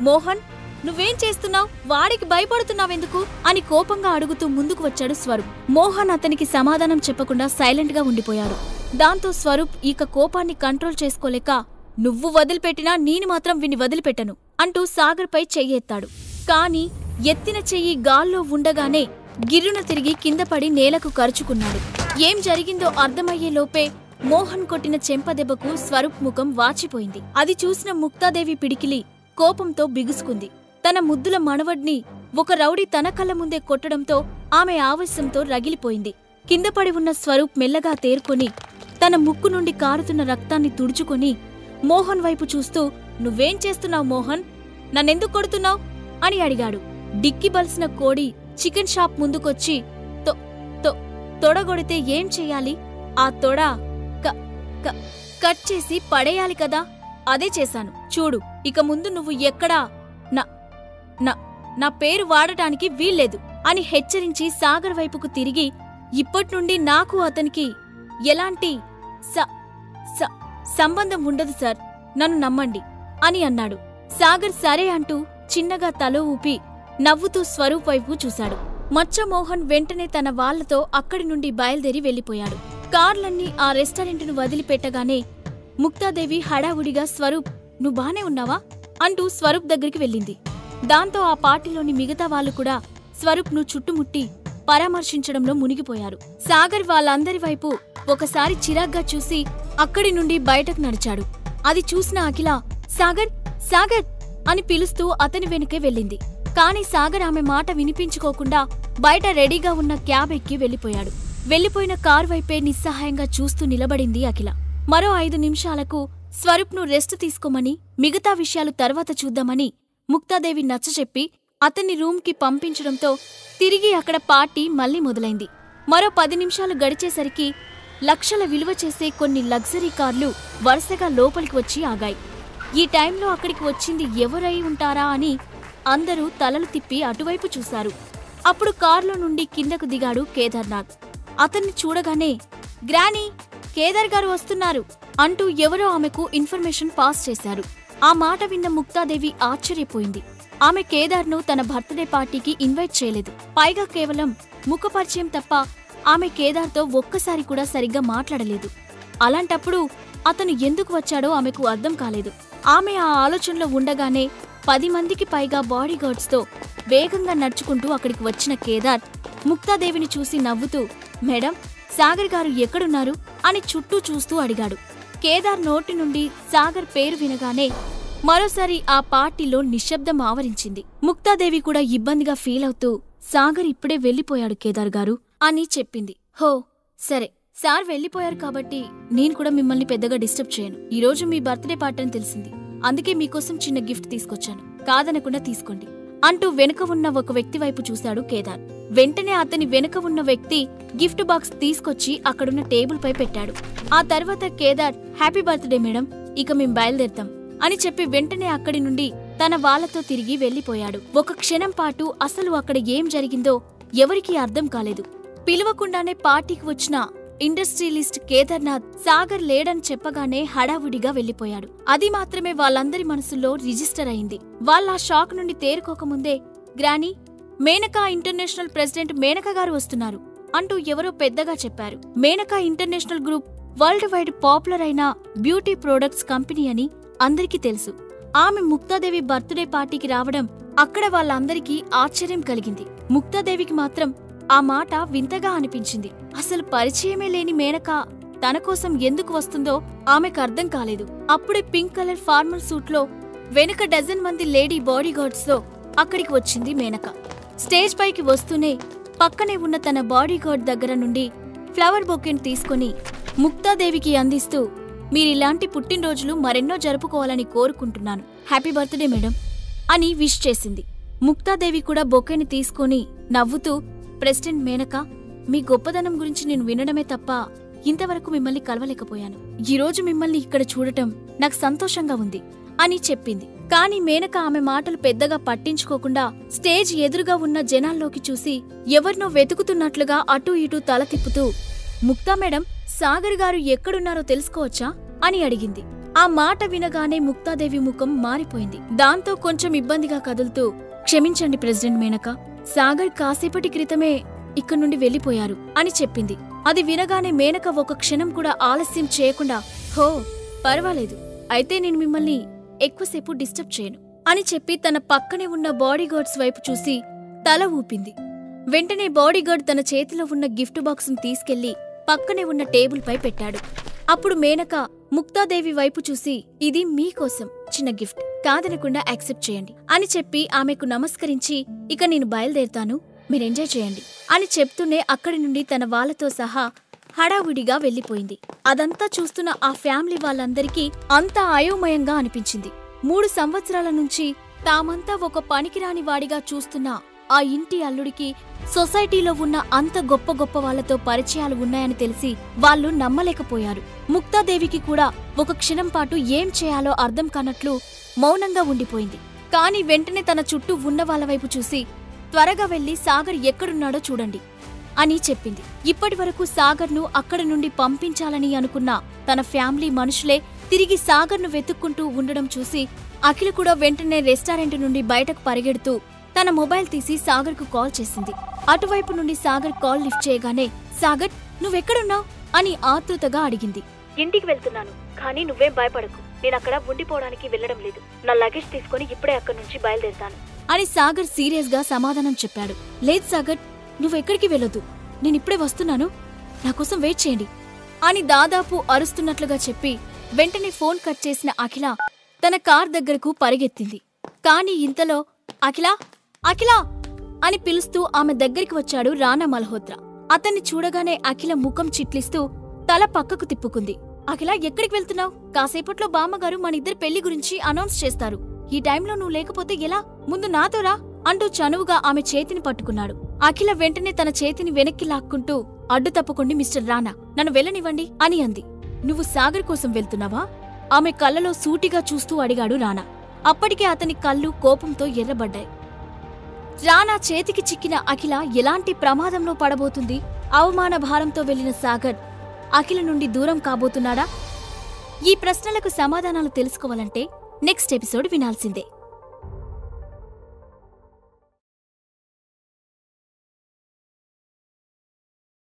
మోహన్, నువ్వేం చేస్తున్నావ్? వాడికి భయపడుతున్నావెందుకు అని కోపంగా అడుగుతూ ముందుకు వచ్చాడు స్వరూప్. మోహన్ అతనికి సమాధానం చెప్పకుండా సైలెంట్ గా ఉండిపోయాడు. దాంతో స్వరూప్ ఇక కోపాన్ని కంట్రోల్ చేసుకోలేక, నువ్వు వదిలిపెట్టినా నేను మాత్రం విని వదిలిపెట్టను అంటూ సాగర్ పై చెయ్యెత్తాడు. కాని ఎత్తిన చెయ్యి గాల్లో ఉండగానే గిర్రున తిరిగి కిందపడి నేలకు కరుచుకున్నాడు. ఏం జరిగిందో అర్థమయ్యేలోపే మోహన్ కొట్టిన చెంపదెబ్బకు స్వరూప్ ముఖం వాచిపోయింది. అది చూసిన ముక్తాదేవి పిడికిలి కోపంతో బిగుసుకుంది. తన ముద్దుల మనవడ్ని ఒక రౌడీ తన కళ్ళ ముందే కొట్టడంతో ఆమె ఆవేశంతో రగిలిపోయింది. కిందపడి ఉన్న స్వరూప్ మెల్లగా తేరుకొని తన ముక్కు నుండి కారుతున్న రక్తాన్ని తుడుచుకొని మోహన్ వైపు చూస్తూ, నువ్వేం చేస్తున్నావు మోహన్? నన్నెందుకు కొడుతున్నావు అని అడిగాడు. డిక్కిబల్సిన కోడి చికెన్ షాప్ ముందుకొచ్చి, తొడగొడితే ఏం చెయ్యాలి? ఆ తొడ కట్ చేసి పడేయాలి కదా. అదే చేశాను. చూడు, ఇక ముందు నువ్వు ఎక్కడా నా పేరు వాడటానికి వీల్లేదు అని హెచ్చరించి సాగర్ వైపుకు తిరిగి, ఇప్పట్నుండి నాకు అతనికి ఎలాంటి సంబంధం ఉండదు సార్, నన్ను నమ్మండి అని అన్నాడు. సాగర్ సరే అంటూ చిన్నగా తల ఊపి నవ్వుతూ స్వరూప్ వైపు చూశాడు. మచ్చమోహన్ వెంటనే తన వాళ్లతో అక్కడి నుండి బయలుదేరి వెళ్లిపోయాడు. కార్లన్నీ ఆ రెస్టారెంటును వదిలిపెట్టగానే ముక్తాదేవి హడావుడిగా, స్వరూప్, నువ్వు బానే ఉన్నావా అంటూ స్వరూప్ దగ్గరికి వెళ్ళింది. దాంతో ఆ పార్టీలోని మిగతా వాళ్లు కూడా స్వరూప్ ను చుట్టుముట్టి పరామర్శించడంలో మునిగిపోయారు. సాగర్ వాళ్ళందరి వైపు ఒకసారి చిరాగ్గా చూసి అక్కడి నుండి బయటకు నడిచాడు. అది చూసిన అఖిల, సాగర్ సాగర్ అని పిలుస్తూ అతని వెనుకే వెళ్ళింది. కాని సాగర్ ఆమె మాట వినిపించుకోకుండా బయట రెడీగా ఉన్న క్యాబ్ ఎక్కి వెళ్లిపోయాడు. వెళ్లిపోయిన కారు వైపే నిస్సహాయంగా చూస్తూ నిలబడింది అఖిల. మరో 5 నిమిషాలకు స్వరూప్ ను రెస్ట్ తీసుకోమని, మిగతా విషయాలు తర్వాత చూద్దామని ముక్తాదేవి నచ్చచెప్పి అతన్ని రూమ్కి పంపించడంతో తిరిగి అక్కడ పార్టీ మళ్లీ మొదలైంది. మరో 10 నిమిషాలు గడిచేసరికి లక్షల విలువ చేసే కొన్ని లగ్జరీ కార్లు వరుసగా లోపలికి వచ్చి ఆగాయి. ఈ టైంలో అక్కడికి వచ్చింది ఎవరై ఉంటారా అని అందరూ తలలు తిప్పి అటువైపు చూశారు. అప్పుడు కారులో నుండి కిందకు దిగాడు కేదార్నాథ్. అతన్ని చూడగానే, గ్రానీ, కేదార్ గారు వస్తున్నారు అంటూ ఎవరో ఆమెకు ఇన్ఫర్మేషన్ పాస్ చేశారు. ఆ మాట విన్న ముక్తాదేవి ఆశ్చర్యపోయింది. ఆమె కేదార్ను తన బర్త్డే పార్టీకి ఇన్వైట్ చేయలేదు. పైగా కేవలం ముఖపరిచయం తప్ప ఆమె కేదార్తో ఒక్కసారి కూడా సరిగ్గా మాట్లాడలేదు. అలాంటప్పుడు అతను ఎందుకు వచ్చాడో ఆమెకు అర్థం కాలేదు. ఆమె ఆ ఆలోచనలో ఉండగానే 10 మందికి పైగా బాడీగార్డ్స్తో వేగంగా నడుచుకుంటూ అక్కడికి వచ్చిన కేదార్ ముక్తాదేవిని చూసి నవ్వుతూ, మేడం, సాగర్ గారు ఎక్కడున్నారు అని చుట్టూ చూస్తూ అడిగాడు. కేదార్ నోటి నుండి సాగర్ పేరు వినగానే మరోసారి ఆ పార్టీలో నిశ్శబ్దం ఆవరించింది. ముక్తాదేవి కూడా ఇబ్బందిగా ఫీల్ అవుతూ, సాగర్ ఇప్పుడే వెళ్లిపోయాడు కేదార్ గారు అని చెప్పింది. హో, సరే, సార్ వెళ్లిపోయారు కాబట్టి నేను కూడా మిమ్మల్ని పెద్దగా డిస్టర్బ్ చేయను. ఈరోజు మీ బర్త్డే పార్టీ అని తెలిసింది, అందుకే మీకోసం చిన్న గిఫ్ట్ తీసుకొచ్చాను, కాదనకుండా తీసుకోండి అంటూ వెనుక ఉన్న ఒక వ్యక్తి వైపు చూశాడు కేదార్. వెంటనే అతని వెనుక ఉన్న వ్యక్తి గిఫ్ట్ బాక్స్ తీసుకొచ్చి అక్కడున్న టేబుల్ పై పెట్టాడు. ఆ తర్వాత కేదార్, హ్యాపీ బర్త్డే మేడం, ఇక మేం బయలుదేరతాం అని చెప్పి వెంటనే అక్కడి నుండి తన వాళ్లతో తిరిగి వెళ్లిపోయాడు. ఒక క్షణం పాటు అసలు అక్కడ ఏం జరిగిందో ఎవరికీ అర్థం కాలేదు. పిలవకుండానే పార్టీకి వచ్చిన ఇండస్ట్రియలిస్ట్ కేదార్నాథ్ సాగర్ లేడని చెప్పగానే హడావుడిగా వెళ్లిపోయాడు. అది మాత్రమే వాళ్ళందరి మనసుల్లో రిజిస్టర్ అయింది. వాళ్ళ షాక్ నుండి తేరుకోకముందే, granny, Menaka international president Menaka గారు వస్తున్నారు అంటూ ఎవరో పెద్దగా చెప్పారు. Menaka international group world wide popular అయిన బ్యూటీ ప్రొడక్ట్స్ కంపెనీ అని అందరికీ తెలుసు. ఆమె ముక్తాదేవి బర్త్డే పార్టీకి రావడం అక్కడ వాళ్ళందరికీ ఆశ్చర్యం కలిగింది. ముక్తాదేవికి మాత్రం ఆ మాట వింతగా అనిపించింది. అసలు పరిచయమే లేని మేనకా తన కోసం ఎందుకు వస్తుందో ఆమెకు అర్థం కాలేదు. అప్పుడే పింక్ కలర్ ఫార్మల్ సూట్లో వెనుక 12 మంది లేడీ బాడీగార్డ్స్తో అక్కడికి వచ్చింది మేనక. స్టేజ్ పైకి వస్తూనే పక్కనే ఉన్న తన బాడీగార్డ్ దగ్గర నుండి ఫ్లవర్ బొకేని తీసుకుని ముక్తాదేవికి అందిస్తూ, మీరిలాంటి పుట్టినరోజులు మరెన్నో జరుపుకోవాలని కోరుకుంటున్నాను, హ్యాపీ బర్త్డే మేడం అని విష్ చేసింది. ముక్తాదేవి కూడా బొకేని తీసుకుని నవ్వుతూ, ప్రెసిడెంట్ మేనకా, మీ గొప్పదనం గురించి నేను వినడమే తప్ప ఇంతవరకు మిమ్మల్ని కలవలేకపోయాను. ఈరోజు మిమ్మల్ని ఇక్కడ చూడటం నాకు సంతోషంగా ఉంది అని చెప్పింది. కాని మేనక ఆమె మాటలు పెద్దగా పట్టించుకోకుండా స్టేజ్ ఎదురుగా ఉన్న జనాల్లోకి చూసి ఎవరినో వెతుకుతున్నట్లుగా అటూ ఇటూ తల తిప్పుతూ, ముక్తా మేడం, సాగర్ గారు ఎక్కడున్నారో తెలుసుకోవచ్చా అని అడిగింది. ఆ మాట వినగానే ముక్తాదేవి ముఖం మారిపోయింది. దాంతో కొంచెం ఇబ్బందిగా కదులుతూ, క్షమించండి ప్రెసిడెంట్ మేనక, సాగర్ కాసేపటి క్రితమే ఇక్కడి నుండి వెళ్లిపోయారు అని చెప్పింది. అది వినగానే మేనక ఒక క్షణం కూడా ఆలస్యం చేయకుండా, హో పర్వాలేదు, అయితే నేను మిమ్మల్ని ఎక్కువసేపు డిస్టర్బ్ చేయను అని చెప్పి తన పక్కనే ఉన్న బాడీగార్డ్స్ వైపు చూసి తల ఊపింది. వెంటనే బాడీగార్డ్ తన చేతిలో ఉన్న గిఫ్ట్ బాక్స్ను తీసుకెళ్లి పక్కనే ఉన్న టేబుల్ పై పెట్టాడు. అప్పుడు మేనక ముక్తాదేవి వైపు చూసి, ఇది మీకోసం చిన్న గిఫ్ట్, కాదనకుండా యాక్సెప్ట్ చేయండి అని చెప్పి ఆమెకు నమస్కరించి, ఇక నేను బయలుదేరుతాను, మీరెంజాయ్ చేయండి అని చెప్తూనే అక్కడి నుండి తన వాళ్లతో సహా హడావుడిగా వెళ్లిపోయింది. అదంతా చూస్తున్న ఆ ఫ్యామిలీ వాళ్ళందరికీ అంతా అయోమయంగా అనిపించింది. 3 సంవత్సరాల నుంచి తామంతా ఒక పనికిరాని వాడిగా చూస్తున్న ఆ ఇంటి అల్లుడికి సొసైటీలో ఉన్న అంత గొప్ప గొప్ప వాళ్లతో పరిచయాలు ఉన్నాయని తెలిసి వాళ్లు నమ్మలేకపోయారు. ముక్తాదేవికి కూడా ఒక క్షణం పాటు ఏం చేయాలో అర్థం కానట్లు మౌనంగా ఉండిపోయింది. కాని వెంటనే తన చుట్టూ ఉన్న వాళ్ళ వైపు చూసి, త్వరగా వెళ్లి సాగర్ ఎక్కడున్నాడో చూడండి అని చెప్పింది. ఇప్పటివరకు సాగర్ను అక్కడి నుండి పంపించాలని అనుకున్న తన ఫ్యామిలీ మనుషులే తిరిగి సాగర్ను వెతుక్కుంటూ ఉండడం చూసి అఖిల కూడా వెంటనే రెస్టారెంట్ నుండి బయటకు పరిగెడుతూ తన మొబైల్ తీసి సాగర్కు కాల్ చేసింది. అటువైపు నుండి సాగర్ కాల్ లిఫ్ట్ చేయగానే, సాగర్ నువ్వెక్కడున్నావు అని ఆతృతగా అడిగింది. ఇంటికి వెళ్తున్నాను, కానీ నువ్వేం భయపడకు, నేనక్కడ ఉండిపోవడానికి వెళ్లడం లేదు, నా లగేజ్ తీసుకుని ఇప్పుడే అక్కడి నుంచి బయలుదేరుతాను అని సాగర్ సీరియస్ గా సమాధానం చెప్పాడు. లేదు సాగర్, నువ్వెక్కడికి వెళ్ళొద్దు, నేనిప్పుడే వస్తున్నాను, నాకోసం వెయిట్ చేయండి అని దాదాపు అరుస్తున్నట్లుగా చెప్పి వెంటనే ఫోన్ కట్ చేసిన అఖిల తన కార్ దగ్గరకు పరిగెత్తింది. కాని ఇంతలో అఖిల అఖిల అని పిలుస్తూ ఆమె దగ్గరికి వచ్చాడు రానా మల్హోత్రా. అతన్ని చూడగానే అఖిల ముఖం చిట్లిస్తూ తల పక్కకు తిప్పుకుంది. అఖిల, ఎక్కడికి వెళ్తున్నావు? కాసేపట్లో బామ్మగారు మనిద్దరి పెళ్లి గురించి అనౌన్స్ చేస్తారు, ఈ టైంలో నువ్వు లేకపోతే ఎలా? ముందు నాతో రా అంటూ చనువుగా ఆమె చేతిని పట్టుకున్నాడు. అఖిల వెంటనే తన చేతిని వెనక్కి లాక్కుంటూ, అడ్డు తప్పుకోండి మిస్టర్ రానా, నన్ను వెళ్ళనివ్వండి అని అంది. నువ్వు సాగర్ కోసం వెళ్తున్నావా? ఆమె కళ్ళలో సూటిగా చూస్తూ అడిగాడు రానా. అప్పటికే అతని కళ్ళు కోపంతో ఎర్రబడ్డాయి. రానా చేతికి చిక్కిన అఖిల ఎలాంటి ప్రమాదంలో పడబోతుంది? అవమాన భారంతో వెళ్లిన సాగర్ అఖిల నుండి దూరం కాబోతున్నాడా? ఈ ప్రశ్నలకు సమాధానాలు తెలుసుకోవాలంటే నెక్స్ట్ ఎపిసోడ్ వినాల్సిందే.